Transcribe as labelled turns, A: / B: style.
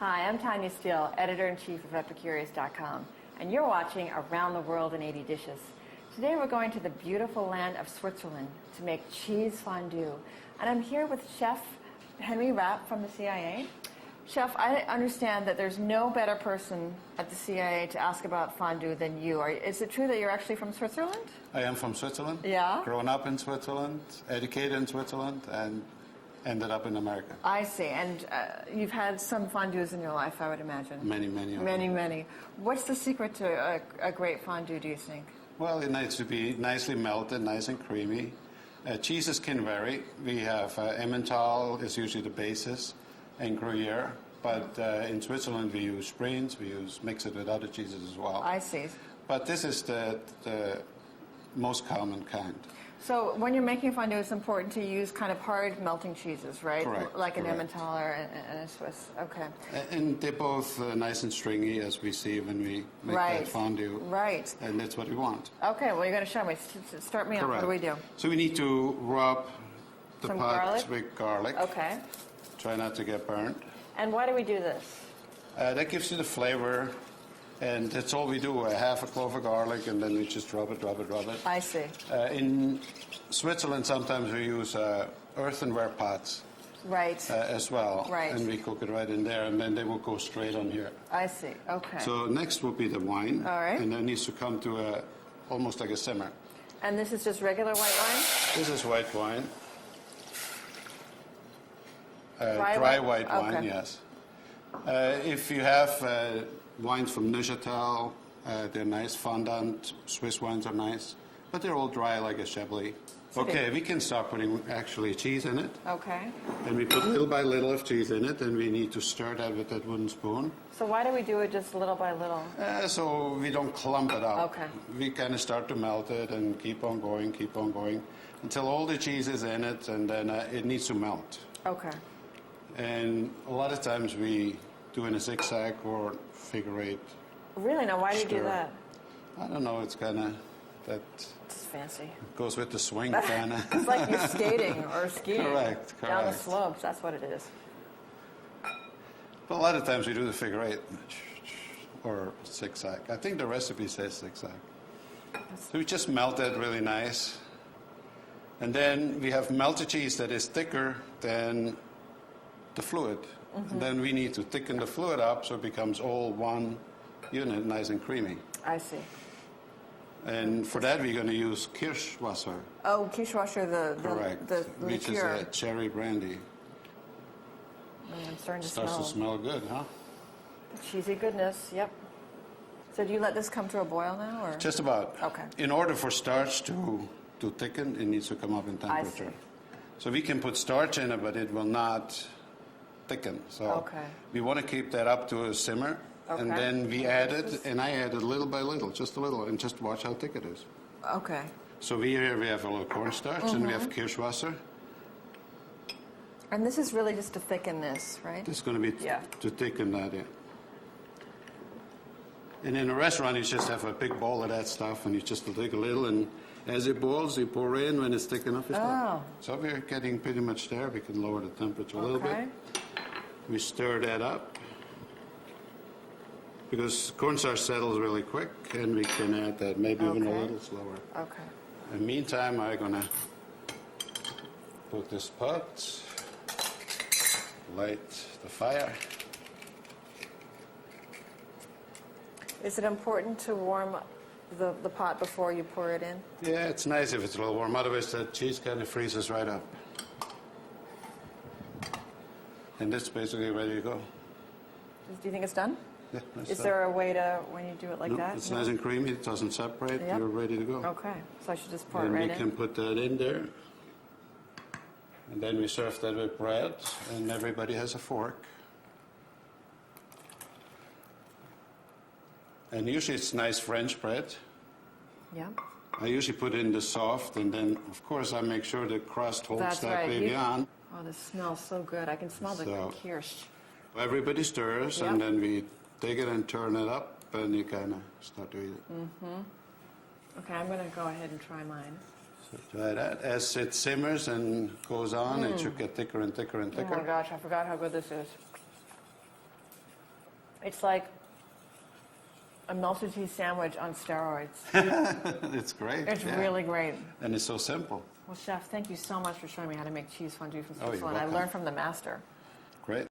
A: Hi, I'm Tanya Steele, editor-in-chief of Epicurious.com, and you're watching Around the World in 80 Dishes. Today we're going to the beautiful land of Switzerland to make cheese fondue. And I'm here with Chef Henry Rapp from the CIA. Chef, I understand that there's no better person at the CIA to ask about fondue than you. Is it true that you're actually from Switzerland?
B: I am from Switzerland.
A: Yeah?
B: Grown up in Switzerland, educated in Switzerland, and ended up in America.
A: I see. And you've had some fondues in your life, I would imagine.
B: Many.
A: Many. What's the secret to a great fondue, do you think?
B: Well, it needs to be nicely melted, nice and creamy. Cheeses can vary. We have Emmental is usually the basis, and Gruyere. But in Switzerland we use Spreens, mix it with other cheeses as well.
A: I see.
B: But this is the most common kind.
A: So when you're making fondue, it's important to use kind of hard melting cheeses, right?
B: Correct.
A: Like an Emmental or a Swiss. Okay.
B: And they're both nice and stringy, as we see when we make that fondue.
A: Right.
B: And that's what we want.
A: Okay, well, you're going to show me. Start me off. What do we do?
B: So we need to rub the pot with garlic.
A: Okay.
B: Try not to get burnt.
A: And why do we do this?
B: That gives you the flavor. And that's all we do, half a clove of garlic, and then we just rub it.
A: I see.
B: In Switzerland, sometimes we use earthenware pots.
A: Right.
B: As well.
A: Right.
B: And we cook it right in there, and then they will go straight on here.
A: I see. Okay.
B: So next will be the wine.
A: All right.
B: And that needs to come to almost like a simmer.
A: And this is just regular white wine?
B: This is white wine.
A: Dry
B: white wine,
A: okay.
B: Yes. If you have wines from Neuchâtel, they're nice. Fondant, Swiss wines are nice. But they're all dry like a Chablis. Okay, we can start putting actually cheese in it.
A: Okay.
B: And we put little by little of cheese in it, and we need to stir that with that wooden spoon.
A: So why do we do it just little by little?
B: So we don't clump it up.
A: Okay.
B: We kind of start to melt it and keep on going, until all the cheese is in it, and then it needs to melt.
A: Okay.
B: And a lot of times we do in a zigzag or figure eight.
A: Really? Now, why do you do that?
B: I don't know. It's kind of that.
A: It's fancy.
B: Goes with the swing, kind of.
A: It's like you're skating or skiing.
B: Correct.
A: Down the slopes. That's what it is.
B: But a lot of times we do the figure eight or zigzag. I think the recipe says zigzag. So we just melt it really nice. And then we have melted cheese that is thicker than the fluid. Mm-hmm. And then we need to thicken the fluid up so it becomes all one unit, nice and creamy.
A: I see.
B: And for that we're going to use Kirschwasser.
A: Oh, Kirschwasser,
B: Correct.
A: the
B: which
A: liqueur.
B: is a cherry brandy.
A: I'm starting to
B: Starts to smell good, huh?
A: Cheesy goodness, yep. So do you let this come to a boil now? Or?
B: Just about.
A: Okay.
B: In order for starch to thicken, it needs to come up in temperature.
A: I see.
B: So we can put starch in it, but it will not thicken. So we want to keep that up to a simmer. Okay. And then we add it, and I add it little by little, just a little, and just watch how thick it is.
A: Okay.
B: So here we have a little cornstarch, and we have Kirschwasser.
A: And this is really just to thicken this, right?
B: It's going to be to thicken that, yeah. And in a restaurant, you just have a big bowl of that stuff, and you just take a little, and as it boils, you pour in. When it's thick enough, you stop. So we're getting pretty much there. We can lower the temperature a little bit. We stir that up. Because cornstarch settles really quick, and we can add that maybe even a little slower.
A: Okay.
B: In the meantime, I'm going to put this pot, light the fire.
A: Is it important to warm the pot before you pour it in?
B: Yeah, it's nice if it's a little warm. Otherwise, the cheese kind of freezes right up. And that's basically ready to go.
A: Do you think it's done?
B: Yeah,
A: Is there a way to, when you do it like that?
B: It's nice and creamy. It doesn't separate. You're ready to go.
A: Okay, so I should just pour it right in?
B: And we can put that in there. And then we serve that with bread, and everybody has a fork. And usually it's nice French bread.
A: Yeah.
B: I usually put in the soft, and then, of course, I make sure the crust holds that baby on.
A: Oh, this smells so good. I can smell the kirsch.
B: Everybody stirs, and then we take it and turn it up, and you kind of start to eat it.
A: Mm-hmm. Okay, I'm going to go ahead and try mine.
B: So try that. As it simmers and goes on, it should get thicker and thicker and thicker.
A: Oh my gosh, I forgot how good this is. It's like a melted cheese sandwich on steroids.
B: It's great.
A: It's
B: yeah.
A: really great.
B: And it's so simple.
A: Well, Chef, thank you so much for showing me how to make cheese fondue from
B: Oh, you're
A: Switzerland. I
B: welcome.
A: learned from the master.
B: Great.